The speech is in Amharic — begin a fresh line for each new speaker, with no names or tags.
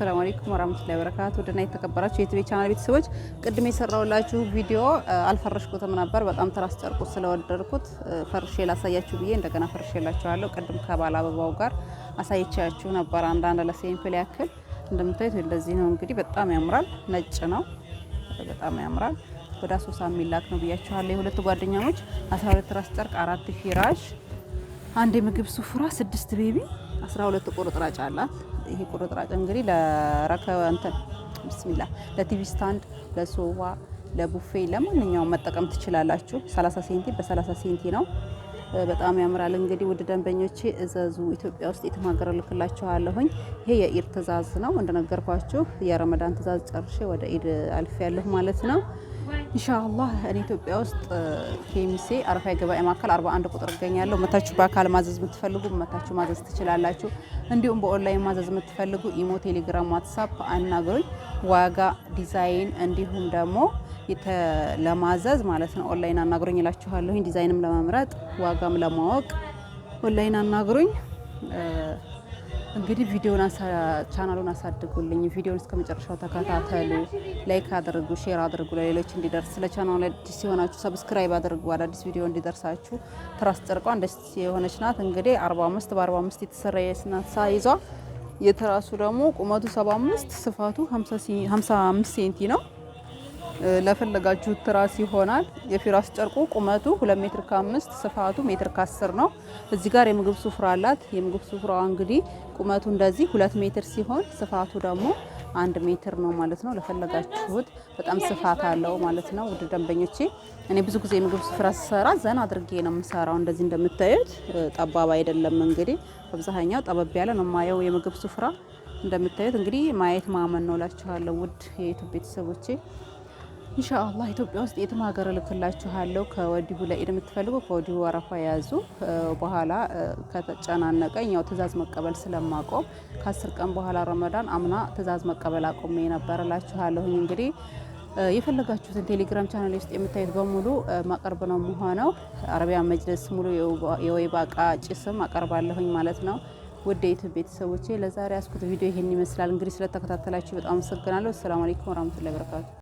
ሰላም አለይኩም ወራህመቱላሂ ወበረካቱ። ወደና የተከበራችሁ የዩቲዩብ ቻናል ቤተሰቦች ቅድም የሰራውላችሁ ቪዲዮ አልፈረሽኩትም ነበር። በጣም ትራስ ጨርቁ ስለወደድኩት ፈርሼ ላሳያችሁ ብዬ እንደገና ፈርሼላችኋለሁ። ቅድም ከባለ አበባው ጋር አሳይቻችሁ ነበር። አንዳንድ ለሴምፕል ያክል እንደምታዩት እንደዚህ ነው። እንግዲህ በጣም ያምራል። ነጭ ነው። በጣም ያምራል። ወደ አሶሳ የሚላክ ነው ብያችኋለሁ። የሁለት ጓደኛሞች 12 ትራስ ጨርቅ፣ 4 ፊራሽ፣ አንድ የምግብ ሱፍራ፣ 6 ቤቢ፣ 12 ቁርጥራጭ አላት። ይሄ ቁርጥራጭ እንግዲህ ለረከበ እንትን ቢስሚላህ ለቲቪ ስታንድ፣ ለሶፋ፣ ለቡፌ ለማንኛውም መጠቀም ትችላላችሁ። 30 ሴንቲ በ30 ሴንቲ ነው። በጣም ያምራል። እንግዲህ ውድ ደንበኞቼ እዘዙ። ኢትዮጵያ ውስጥ የተማገረ ልክላችኋለሁኝ። ይሄ የኢድ ትእዛዝ ነው። እንደነገርኳችሁ የረመዳን ትእዛዝ ጨርሼ ወደ ኢድ አልፌ ያለሁ ማለት ነው። ኢንሻአላህ እኔ ኢትዮጵያ ውስጥ ኬሚሴ አረፋ የገበያ ማዕከል 41 ቁጥር እገኛለሁ። መታችሁ በአካል ማዘዝ የምትፈልጉ መታችሁ ማዘዝ ትችላላችሁ። እንዲሁም በኦንላይን ማዘዝ የምትፈልጉ ኢሞ፣ ቴሌግራም፣ ዋትስአፕ አናግሩኝ። ዋጋ፣ ዲዛይን እንዲሁም ደግሞ ለማዘዝ ማለት ነው ኦንላይን አናግሩኝ እላችኋለሁ። ዲዛይንም ለመምረጥ ዋጋም ለማወቅ ኦንላይን አናግሩኝ። እንግዲህ ቪዲዮውን ቻናሉን አሳድጉልኝ። ቪዲዮውን እስከመጨረሻው ተከታተሉ። ላይክ አድርጉ፣ ሼር አድርጉ ለሌሎች እንዲደርስ። ስለ ቻናሉ አዲስ የሆናችሁ ሰብስክራይብ አድርጉ፣ አዳዲስ ቪዲዮ እንዲደርሳችሁ። ትራስ ጨርቋን ደስ የሆነች ናት። እንግዲህ 45 በ45 የተሰራ የስናት ሳይዟ። የትራሱ ደግሞ ቁመቱ 75 ስፋቱ 55 ሴንቲ ነው። ለፈለጋችሁ ትራስ ይሆናል። የፊራስ ጨርቁ ቁመቱ 2 ሜትር ከ5 ስፋቱ ሜትር ከ10 ነው። እዚህ ጋር የምግብ ሱፍራ አላት። የምግብ ሱፍራዋ እንግዲህ ቁመቱ እንደዚህ 2 ሜትር ሲሆን ስፋቱ ደግሞ 1 ሜትር ነው ማለት ነው። ለፈለጋችሁት በጣም ስፋት አለው ማለት ነው። ውድ ደንበኞቼ እኔ ብዙ ጊዜ የምግብ ሱፍራ ስሰራ ዘና አድርጌ ነው የምሰራው። እንደዚህ እንደምታዩት ጠባብ አይደለም። እንግዲህ አብዛኛው ጠበብ ያለ ነው የማየው የምግብ ሱፍራ። እንደምታዩት እንግዲህ ማየት ማመን ነው እላችኋለሁ ውድ የዩቲዩብ ቤተሰቦቼ። ኢንሻአላህ ኢትዮጵያ ውስጥ የትም ሀገር ልክላችኋለሁ። ከወዲሁ ለኢድ የምትፈልጉ ከወዲሁ ወረፋ ያዙ። በኋላ ከተጨናነቀኝ ያው ትእዛዝ መቀበል ስለማቆም ከ10 ቀን በኋላ ረመዳን አምና ትእዛዝ መቀበል አቆሜ ነበር እላችኋለሁኝ። እንግዲህ የፈለጋችሁትን ቴሌግራም ቻናል ውስጥ የምታዩት በሙሉ ማቀርብ ነው የሚሆነው። አረቢያ መጅልስ ሙሉ የወይባ እቃ ጭስም አቀርባለሁኝ ማለት ነው። ውድ የዩቲዩብ ቤተሰቦቼ ለዛሬ ያስኩት ቪዲዮ ይሄን ይመስላል። እንግዲህ ስለተከታተላችሁ በጣም አመሰግናለሁ። ሰላም አለይኩም ወራህመቱላሂ ወበረካቱ።